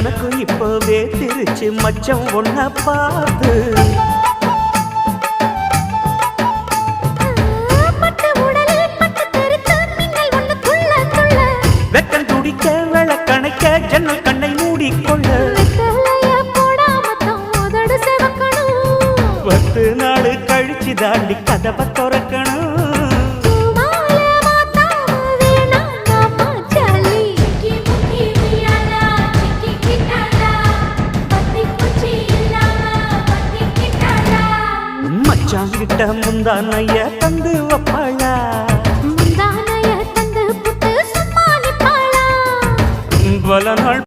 எனக்கும் இப்பவே திருச்சு மச்சம் ஒன்ன பார்த்து வெக்கம் துடிக்க விளக்கணைக்க ஜன்னல் கண்ணை மூடிக்கொள்ள 10 நாள் கழிச்சு தாண்டி கதவை திறக்கணும் மச்சாங்கிட்ட முந்தானைய தந்து வப்பாளா பல நாள்